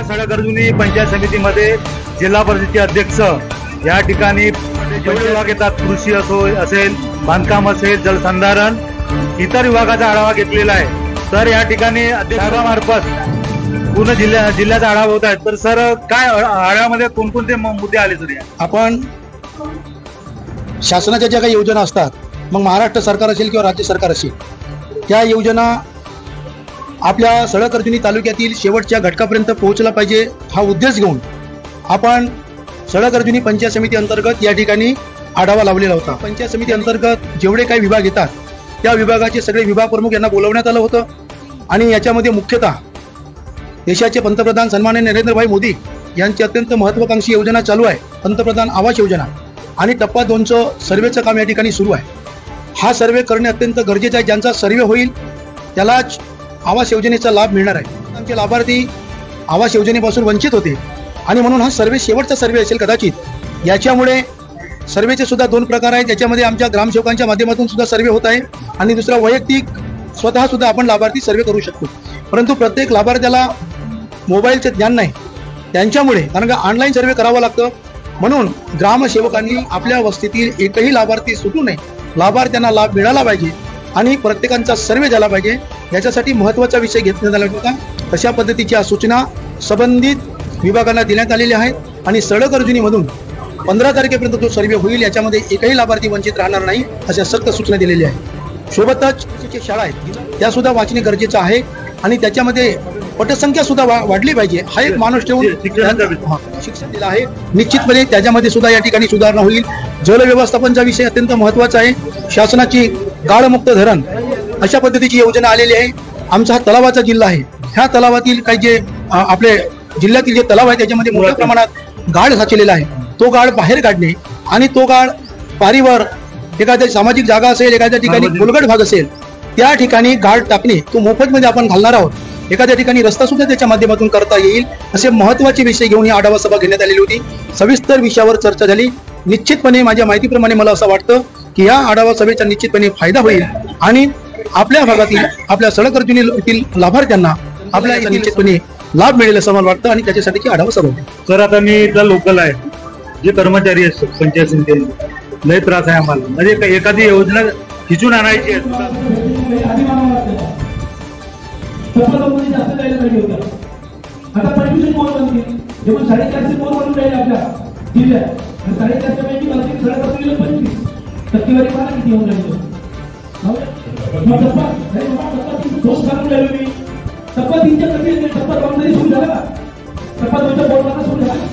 सडकर्जुनी पंचायत समितीमध्ये जिल्हा परिषदेचे अध्यक्ष या ठिकाणी जेवढे विभाग येतात, कृषी असेल, बांधकाम असेल, जलसंधारण, इतर विभागाचा आढावा घेतलेला आहे। तर या ठिकाणी अध्यक्षामार्फत पूर्ण जिल्ह्याचा आढावा होत आहे। तर सर, काय आढाव्यामध्ये कोणकोणते मुद्दे आले सर? आपण शासनाच्या ज्या काही योजना असतात, मग महाराष्ट्र सरकार असेल किंवा राज्य सरकार असेल, त्या योजना आपल्या सडकर्जुनी तालुक्यातील शेवटच्या घटकापर्यंत पोहोचला पाहिजे हा उद्देश घेऊन आपण सडकर्जुनी पंचायत समिती अंतर्गत या ठिकाणी आढावा लावलेला होता। पंचायत समिती अंतर्गत जेवढे काही विभाग येतात त्या विभागाचे सगळे विभाग प्रमुख यांना बोलवण्यात आलं होतं आणि याच्यामध्ये मुख्यतः देशाचे पंतप्रधान सन्माननीय नरेंद्रभाई मोदी यांची अत्यंत महत्त्वाकांक्षी योजना चालू आहे, पंतप्रधान आवास योजना, आणि टप्पा 2चं सर्वेचं काम या ठिकाणी सुरू आहे। हा सर्वे करणे अत्यंत गरजेचं आहे। ज्यांचा सर्वे होईल त्यालाच आवास योजनेचा लाभ मिळणार आहे। आमचे लाभार्थी आवास योजनेपासून वंचित होते आणि म्हणून हा सर्वे शेवटचा सर्वे असेल कदाचित। याच्यामुळे सर्वेचे सुद्धा 2 प्रकार आहेत। त्याच्यामध्ये आमच्या ग्रामसेवकांच्या माध्यमातून सुद्धा सर्वे होत आहे आणि दुसरा वैयक्तिक स्वतः सुद्धा आपण लाभार्थी सर्वे करू शकतो। परंतु प्रत्येक लाभार्थ्याला मोबाईलचे ज्ञान नाही त्यांच्यामुळे, कारण का ऑनलाईन सर्वे करावं लागतं, म्हणून ग्रामसेवकांनी आपल्या वस्तीतील एकही लाभार्थी सुटू नये, लाभार्थ्यांना लाभ मिळाला पाहिजे आणि प्रत्येकांचा सर्वे झाला पाहिजे, याच्यासाठी महत्त्वाचा विषय घेतण्यात आला होता। अशा पद्धतीच्या सूचना संबंधित विभागांना देण्यात आलेल्या आहेत आणि सडकर्जुनीमधून 15 तारखेपर्यंत जो सर्वे होईल याच्यामध्ये एकही लाभार्थी वंचित राहणार नाही अशा सक्त सूचना दिलेल्या आहेत। सोबतच शाळा आहेत त्या सुद्धा वाचणे गरजेचं आहे आणि त्याच्यामध्ये पटसंख्या सुद्धा वाढली पाहिजे हा एक माणूस ठेवून शिक्षण दिलं आहे। निश्चितपणे त्याच्यामध्ये सुद्धा या ठिकाणी सुधारणा होईल। जल व्यवस्थापनचा विषय अत्यंत महत्त्वाचा आहे। शासनाची गाळमुक्त धरण अशा पद्धतीची योजना आलेली आहे। आमचा हा तलावाचा जिल्हा आहे। ह्या तलावातील काही जे आपले जिल्ह्यातील जे तलाव आहे त्याच्यामध्ये मोठ्या प्रमाणात गाळ साचलेला आहे, तो गाळ बाहेर काढणे आणि तो गाळ पारीवर एखाद्या सामाजिक जागा असेल, एखाद्या ठिकाणी खोलगट भाग असेल त्या ठिकाणी गाळ टाकणे, तो मोफतमध्ये आपण घालणार आहोत। एखाद्या ठिकाणी रस्ता सुद्धा त्याच्या माध्यमातून करता येईल असे महत्त्वाचे विषय घेऊन ही आढावा सभा घेण्यात आलेली होती। सविस्तर विषयावर चर्चा झाली। निश्चितपणे माझ्या माहितीप्रमाणे मला असं वाटतं की या आढावा सभेचा निश्चितपणे फायदा होईल आणि आपल्या भागातील आपल्या सडकर्जुनीतील लाभार्थ्यांना आपल्या निश्चितपणे लाभ मिळेल असं मला वाटतं आणि त्याच्यासाठी आढावा सभा होती। सर, आता मी इथला लोकल आहे, जे कर्मचारी असतात पंचायत समितीचे, लय त्रास आहे आम्हाला, म्हणजे एखादी योजना खिचून आणायची आहे। आता परमिशन कोण बनतील, जेव्हा 450 कोण बनून राहील आपल्या जिल्ह्यात, 450 पैकी बाकी सडकर्जुनीला 25 टक्केवारी पाहा किती होऊन राहिली। टप्पा 3 दोष काढून राहिलो मी। टप्पा 3च्या कधी टप्पा 2 तरी सुरू झाला, टप्पा 2च्या बोर्डाला सुरू झाला।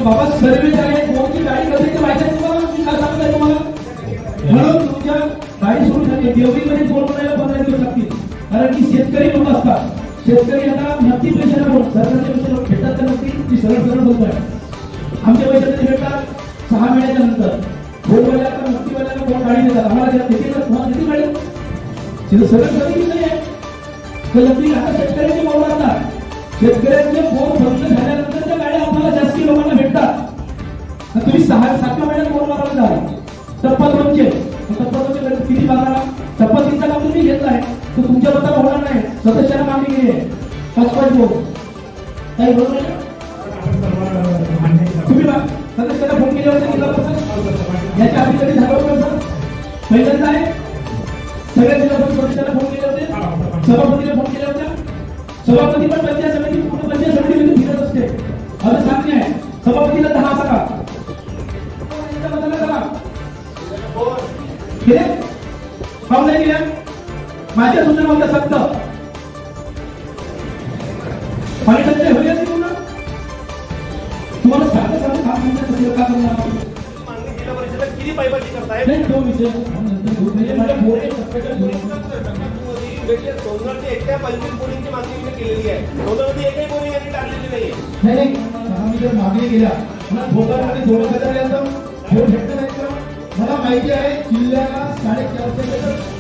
बाबा सर्वे आहे, कोणती गाडी कधी ते माहिती तुम्हाला, मी काय सांगत आहे तुम्हाला, म्हणून तुमच्या गाडी सुरू झाली देवरीमध्ये फोन करायला 15 दिवस लागतील, कारण की शेतकरी लोक असतात। शेतकरी आता नक्की पैशाला सरकारच्या पैशाला भेटतात तर नक्की ती सरळ बोलतोय, आमच्या पैशाला ते भेटतात 6 महिन्याच्या नंतर। भोगवाल्याला नक्कीवाल्याला कोण गाडी देतात, आम्हाला किती मिळेल तिथं सगळं कधी नाही आहे। तर नक्की आता शेतकऱ्यांचे बोल लागतात, शेतकऱ्यांचे बोल बंद झाल्यानंतर त्या गाड्या आम्हाला शासकीय लोकांना भेटतात। तुम्ही 6-7 महिन्यात बोल मारायला जाल टप्पा 2चे, टप्पा 2चे किती मारा, टप्पा 3चा काम तुम्ही घेतलाय तर तुमच्या बद्दल होणार नाही, सदस्याला मागणी केली आहे 5-5 बोल काही बरोबर आहे। तुम्ही सदस्याला फोन केले होते याच्या आधी कधी झालं होतं सर? पहिल्यांदा आहे, सगळ्या सदस्याला फोन केले होते, सभापतीला फोन केले होते। सभापती पण पंचायत समिती पूर्ण पंचायत समितीमध्ये फिरत असते, असं सामान्य आहे। सभापतीला 10 असा का पाहून नाही दिल्या, माझ्या सूचना सक्त पाणी टंचाई होईल असेल पुन्हा तुम्हाला साधं काम का करणार किती पायबाजी करताय नाही तो विषय एकट्या 25 बोरिंगची मागणी केलेली आहे, भोगामध्ये एकही बोरिंग यांनी टाकलेली नाही। आम्ही जर मागणी केल्या मला भोगामध्ये 2000 याचं फोन भेटत नाही तर मला माहिती आहे जिल्ह्याला 450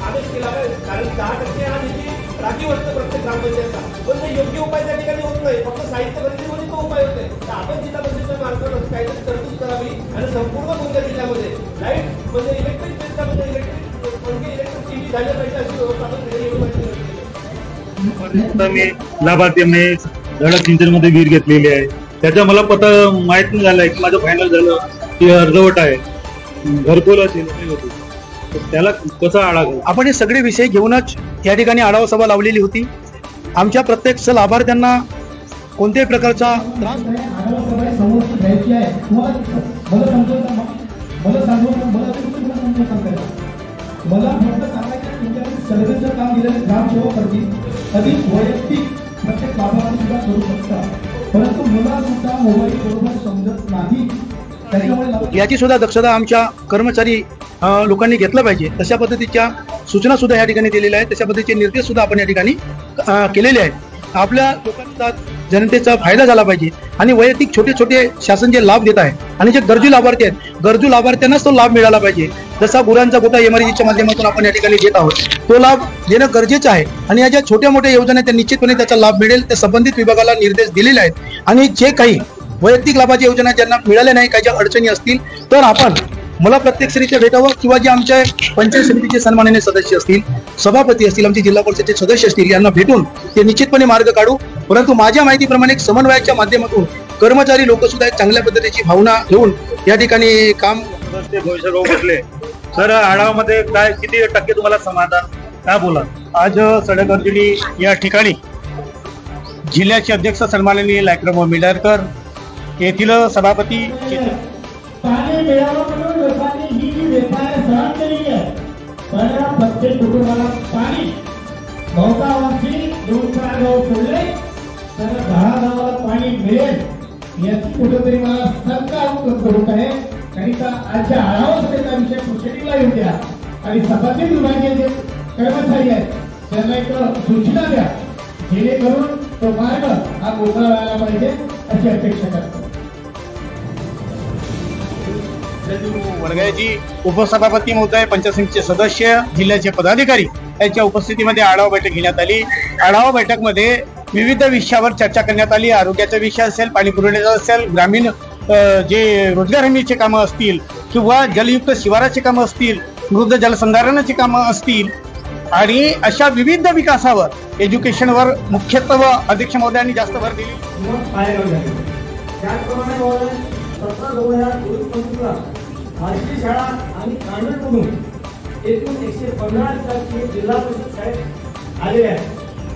आदेश केला आहे, कारण 10% हा निधी राखीव असतो प्रत्येक ग्रामपंचायतचा, पण ते योग्य उपाय त्या ठिकाणी होत नाही, फक्त साहित्य खरेदीमध्ये तो उपाय होत नाही। तर आपण जिल्हा परिषदेच्या मार्फत काहीतरी तरतूद करावी आणि संपूर्ण कोणत्या जिल्ह्यामध्ये लाईट म्हणजे इलेक्ट्रिक म्हणजे इलेक्ट्रिक टीव्ही झाले पाहिजे अशी व्यवस्था आपण लाभार्थी धडक सिंचनमध्ये विहीर घेतलेली आहे. त्याचा मला पता माहित नाही झालंय की माझं फायनल झालं की अर्धवट आहे, घरकुल असेल नाही होती, तर त्याला कसा आळा घालू? आपण हे सगळे विषय घेऊनच या ठिकाणी आढावा सभा लावलेली होती. आमच्या प्रत्येक लाभार्थ्यांना कोणत्याही प्रकारचा त्रास मला फक्त सांगायचं तुमच्याकडे सर्वेचं काम दिलेलं ग्रामसेवक करतील, अधिक वैयक्तिक प्रत्येक लाभार्थी सुद्धा करू शकतात, परंतु मला सुद्धा मोबाईल बरोबर समजत नाही. त्याच्यामुळे याची सुद्धा दक्षता आमच्या कर्मचारी लोकांनी घेतलं पाहिजे. तशा पद्धतीच्या सूचना सुद्धा या ठिकाणी दिलेल्या आहेत. तशा पद्धतीचे निर्देश सुद्धा आपण या ठिकाणी केलेले आहेत. आपल्या लोकांचा जनतेचा फायदा झाला पाहिजे आणि वैयक्तिक छोटे छोटे शासन जे लाभ देत आहे आणि जे गरजू लाभार्थी आहेत, गरजू लाभार्थ्यांनाच तो लाभ मिळाला पाहिजे. जसा गुरांचा गोटा एमआरजीच्या माध्यमातून आपण या ठिकाणी देत आहोत, तो लाभ देणं गरजेचं आहे. आणि या ज्या छोट्या मोठ्या योजना त्या निश्चितपणे त्याचा लाभ मिळेल. त्या संबंधित विभागाला निर्देश दिलेले आहेत. आणि जे काही वैयक्तिक लाभाच्या योजना ज्यांना मिळाल्या नाही, काही ज्या अडचणी असतील, तर आपण मला प्रत्यक्षरित्या भेटावं किंवा जे आमच्या पंचायत समितीचे सन्माननीय सदस्य असतील, सभापती असतील, आमचे जिल्हा परिषदेचे सदस्य असतील, यांना भेटून ते निश्चितपणे मार्ग काढू. परंतु माझ्या माहितीप्रमाणे समन्वयाच्या माध्यमातून कर्मचारी लोक सुद्धा एक चांगल्या पद्धतीची भावना घेऊन या ठिकाणी काम भविष्यभाऊ म्हटले. सर, आढावामध्ये काय किती टक्के तुम्हाला समाधान, काय बोला? आज सडकर्जुनी या ठिकाणी जिल्ह्याचे अध्यक्ष सन्माननीय लायक्रम मिडारकर येथील सभापती पाणी मिळावं म्हणून लोकांनी ही जी व्यवसाय सहन केलेली आहे, पण प्रत्येक कुटुंबाला पाणी बहुतांशी 2-4 गाव सोडले तर 10 गावाला पाणी मिळेल याची कुठेतरी मला शंका होत आहे. करिता आजच्या आढावा सभेचा विषय प्रोसिडिंगला येऊ द्या आणि सभापती विभागीय जे कर्मचारी आहेत त्यांना एक सूचना द्या, जेणेकरून तो मार्ग हा मोकळा व्हायला पाहिजे अशी अपेक्षा करतो. वडगायची उपसभापती महोदय, पंचायत समितीचे सदस्य, जिल्ह्याचे पदाधिकारी यांच्या उपस्थितीमध्ये आढावा बैठक घेण्यात आली. आढावा बैठकमध्ये विविध विषयावर चर्चा करण्यात आली. आरोग्याचा विषय असेल, पाणी पुरवठ्याचा असेल, ग्रामीण जे रोजगार हमीचे कामं असतील किंवा जलयुक्त शिवाराची कामं असतील, मृद जलसंधारणाची कामं असतील आणि अशा विविध विकासावर, एज्युकेशनवर मुख्यत्व अध्यक्ष महोदयांनी जास्त भर दिली. त्याचप्रमाणे 17/2024 खाजगी शाळा आणि कांडून एकूण 115 विद्यार्थी जिल्हा परिषद शाळेत आलेले आहेत.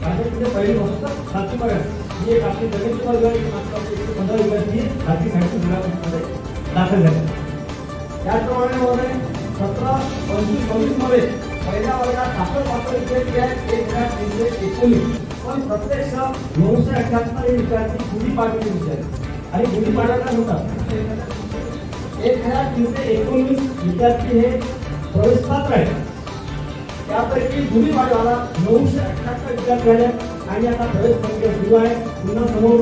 राज्यामध्ये पहिली फक्त 7वी एक आपली जगतची बाजू आहे. 115 विद्यार्थी खाजगी शाळेत जिल्हा परिषदेमध्ये दाखल झाले. त्याचप्रमाणे 17-25-26 मध्ये पहिल्या वर्गात दाखल पात्र विद्यार्थी आहेत 1,319, पण प्रत्यक्ष 978 विद्यार्थी गुढीपाडवी विद्यार्थी आणि गुढीपाडव्याला होतात 1,319 विद्यार्थी हे प्रवेश पात्र आहेत. त्यापैकी गुढीपाडव्याला 978 विद्यार्थी झाले आणि आता प्रवेश प्रक्रिया सुरू आहे. पुन्हा समोर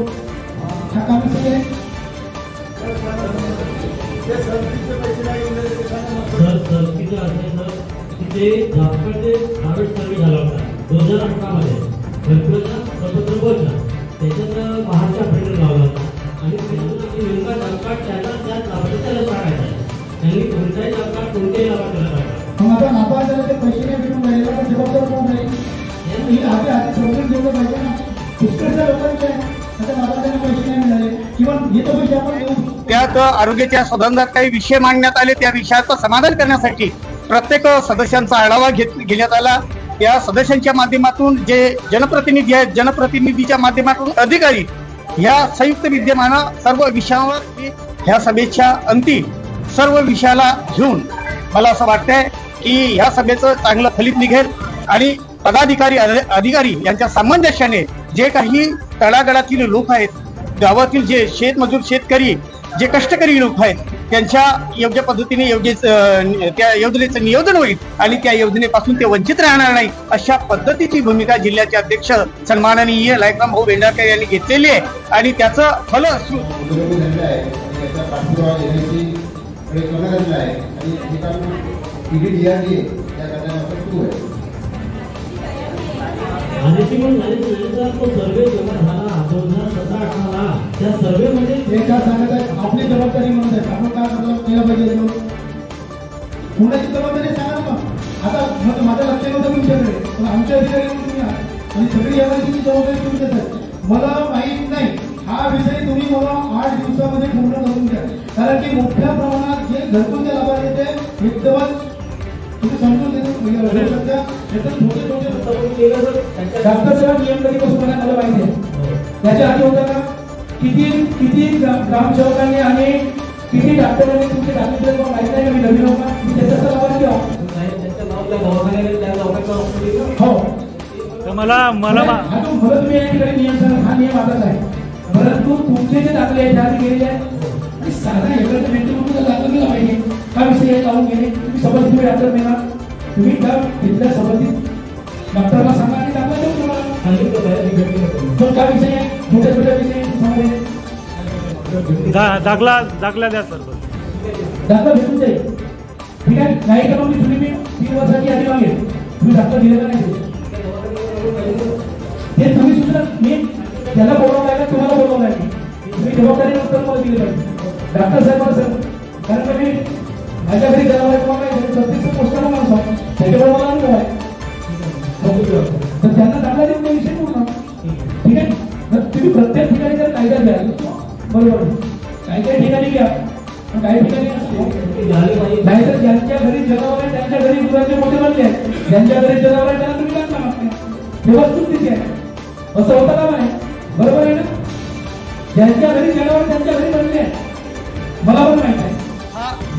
त्याच्यात महाराष्ट्र फिल्टर लावला होता आणि नेमका जॉबकार्ड त्याला त्या लाभार्थ्याला टाकायचा आहे. त्यांनी कोणताही जॉबकार्ड कोणत्याही लाभार्थ्याला टाकायचा. मग आता लाभार्थ्याला पैसे नाही भेटून राहिले तर जबाबदार कोण राहील? ही हाती समजून घेतलं पाहिजे ना. पुष्कळच्या लोकांचे आता लाभार्थ्यांना पैसे नाही मिळाले किंवा येतो पैसे आपण देऊ. त्यात आरोग्याच्या संदर्भात काही विषय मांडण्यात आले. त्या विषयाचं समाधान करण्यासाठी प्रत्येक सदस्यांचा आढावा घेण्यात आला. त्या सदस्यांच्या माध्यमातून जे जनप्रतिनिधी आहेत, जनप्रतिनिधीच्या माध्यमातून अधिकारी, ह्या संयुक्त विद्यमानं सर्व विषयावर ह्या सभेच्या अंती सर्व विषयाला घेऊन मला असं वाटतंय की ह्या सभेचं चांगलं फलित निघेल आणि पदाधिकारी अधिकारी यांच्या सामंजस्याने जे काही तळागाळातील लोक आहेत, गावातील जे शेतमजूर, शेतकरी, जे कष्टकरी लोक आहेत, त्यांच्या योग्य पद्धतीने त्या योजनेचं नियोजन होईल आणि त्या योजनेपासून ते वंचित राहणार नाही अशा पद्धतीची भूमिका जिल्ह्याचे अध्यक्ष सन्माननीय लायक्रम भाऊ भेंडारकर यांनी घेतलेली आहे आणि त्याचं फल सर्वे जेव्हा झाला 2017-18 त्या सर्वेमध्ये ते काय सांगत आहेत आपली जबाबदारी म्हणत आहेत. आपण काय केलं पाहिजे? कोणाची जबाबदारी सांगा ना. आता माझ्या लक्षात नव्हतं तुमच्याकडे, पण आमच्या अधिकारी तुम्ही आणि सगळी याची जबाबदारी तुमच्याच आहे. मला माहित नाही, हा विषय तुम्ही मला 8 दिवसामध्ये पूर्ण करून द्या, कारण की मोठ्या प्रमाणात जे घरकुलच्या लाभार्थी ते विद्यमान तुम्ही समजून घेतो. छोटे छोटे डॉक्टर साहेब नियम कधीपासून मला माहिती आहे. त्याच्या आधी होता का किती ग्रामसेवकांनी आणि किती डॉक्टरांनी तुमचे दाखले माहिती आहे का? मी नवीन लोक मी त्याचा लाभार्थी आहोत. हो मला तुम्ही या ठिकाणी नियम सांगा, हा नियम आताच आहे. परंतु तुमचे जे दाखले आहेत त्याआधी गेलेले आहेत आणि साधा एवढं मेंटल दाखल केला पाहिजे. हा विषय लावून गेले तुम्ही सबंधित तुम्ही डॉक्टर नेणार, तुम्ही त्या तिथल्या संबंधित डॉक्टरला सांगा आणि दाखला देऊ तुम्हाला सांगितलं काय विषय आहे. छोट्या छोट्या विषय दाखला द्या सर. दाखला भेटून जाईल. ठीक आहे. नाही तर मग तुम्ही 3 वर्षाची आधी मागेल तुम्ही दाखला दिलेला नाही ते तुम्ही सुद्धा मी त्याला बोलावं लागेल, तुम्हाला बोलावं लागेल. तुम्ही जबाबदारी नंतर मला दिली पाहिजे डॉक्टर साहेब सर. कारण का मी माझ्या घरी प्रत्यक्ष पोस्टाला माणूस आहे त्याच्यामुळे मला अनुभव आहे. तर त्यांना दाखला देऊन ते विषय पूर्ण. ठीक आहे. तर तुम्ही प्रत्येक ठिकाणी जर कायदा घ्याल बरोबर, काही ठिकाणी घ्या काही ठिकाणी नाहीतर ज्यांच्या घरी जनावर आहे त्यांच्या घरी गुरांचे मोठे बनले आहेत, ज्यांच्या घरी जनावर आहे त्यांना तुम्ही दाखला मागताय. हे वस्तुस्थिती आहे. असं होतं का नाही? बरोबर आहे ना? ज्यांच्या घरी जनावर त्यांच्या घरी बनले आहेत मला पण माहित आहे.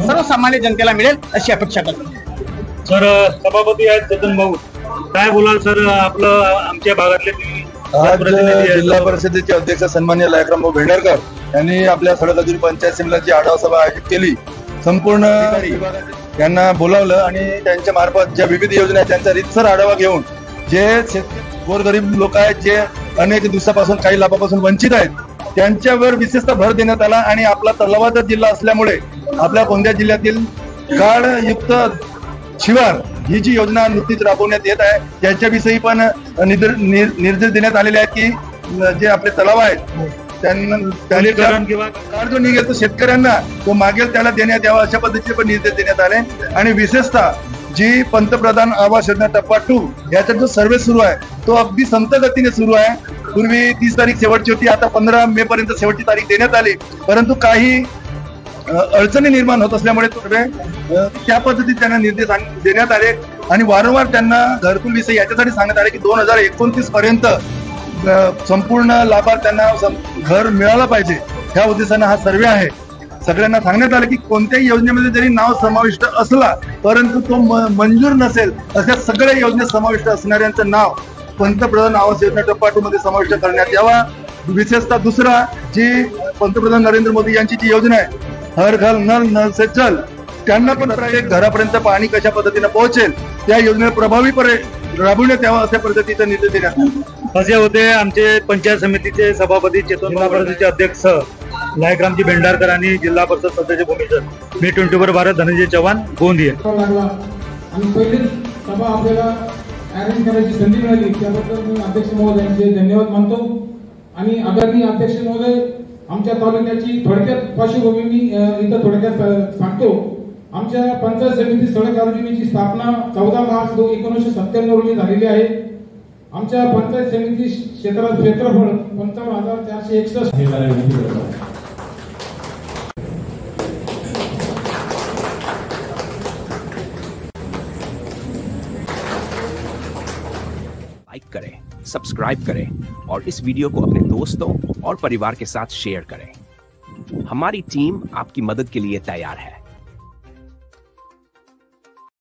सर्वसामान्य जनतेला मिळेल अशी अपेक्षा करतो. सर सभापती आहेत चेतन भाऊ, काय बोलाल सर? आपलं आमच्या भागातले आज जिल्हा परिषदेचे अध्यक्ष सन्माननीय लायकराम भेंडरकर यांनी आपल्या सडक पंचायत समितीची आढावा सभा आयोजित केली. संपूर्ण यांना बोलावलं आणि त्यांच्या मार्फत ज्या विविध योजना आहेत त्यांचा रीतसर आढावा घेऊन जे गोरगरीब लोक आहेत, जे अनेक दिवसापासून काही लाभापासून वंचित आहेत, त्यांच्यावर विशेषतः भर देण्यात आला. आणि आपला तलावाचा जिल्हा असल्यामुळे आपल्या गोंदिया जिल्ह्यातील गाळयुक्त शिवार ही जी योजना नुकतीच राबवण्यात येत आहे त्याच्याविषयी पण निर्देश देण्यात आलेले आहेत की जे आपले तलाव आहेत त्यांना किंवा कार्ड जो निघेल तो शेतकऱ्यांना तो मागेल त्याला देण्यात यावा अशा पद्धतीचे पण निर्देश देण्यात आले. आणि विशेषतः जी पंतप्रधान आवास योजना टप्पा 2 याचा जो सर्व्हे सुरू आहे तो अगदी संत गतीने सुरू आहे. पूर्वी 30 तारीख शेवटची होती, आता 15 मे पर्यंत शेवटची तारीख देण्यात आली, परंतु काही अडचणी निर्माण होत असल्यामुळे त्या पद्धतीत त्यांना निर्देश देण्यात आले. आणि वारंवार त्यांना घरकुल विषयी याच्यासाठी सांगण्यात आले की 2029 पर्यंत संपूर्ण लाभार्थ्यांना घर मिळालं पाहिजे. ह्या उद्देशाने हा सर्वे आहे. सगळ्यांना सांगण्यात आलं की कोणत्याही योजनेमध्ये जरी नाव समाविष्ट असला परंतु तो मंजूर नसेल अशा सगळ्या योजनेत समाविष्ट असणाऱ्यांचं नाव पंतप्रधान आवास योजना टप्पा 2 मध्ये समाविष्ट करण्यात यावा. विशेषतः दुसरा जी पंतप्रधान नरेंद्र मोदी यांची जी योजना आहे हर घर नल नल से जल, त्यांना पण एक घरापर्यंत पाणी कशा पद्धतीने पोहोचेल त्या योजनेला प्रभावीपणे राबवण्यात यावं अशा पद्धतीचा निर्देश देण्यात आला. असे होते आमचे पंचायत समितीचे सभापती चेतन, जिल्हा परिषदेचे अध्यक्ष लायकरामजी भेंडारकर आणि जिल्हा परिषद सदस्य भूमिकर. मी 24 भारत धनंजय चव्हाण गोंदिया. आणि पहिलीच सभा आपल्याला अरेंज करायची संधी मिळाली त्याबद्दल मी अध्यक्ष महोदयांचे धन्यवाद मानतो. आणि आदरणीय अध्यक्ष महोदय, आमच्या तालुक्याची थोडक्यात पार्श्वभूमी मी इथं थोडक्यात सांगतो. आमच्या पंचायत समिती सडक अर्जुनीची स्थापना 14 मार्च 1997 रोजी झालेली आहे. आमच्या पंचायत समिती क्षेत्रफळ 55,461. लाइक करें, सब्सक्राइब करें और इस वीडियो को अपने दोस्तों और परिवार के साथ शेयर करें. हमारी टीम आपकी मदद के लिए तैयार है.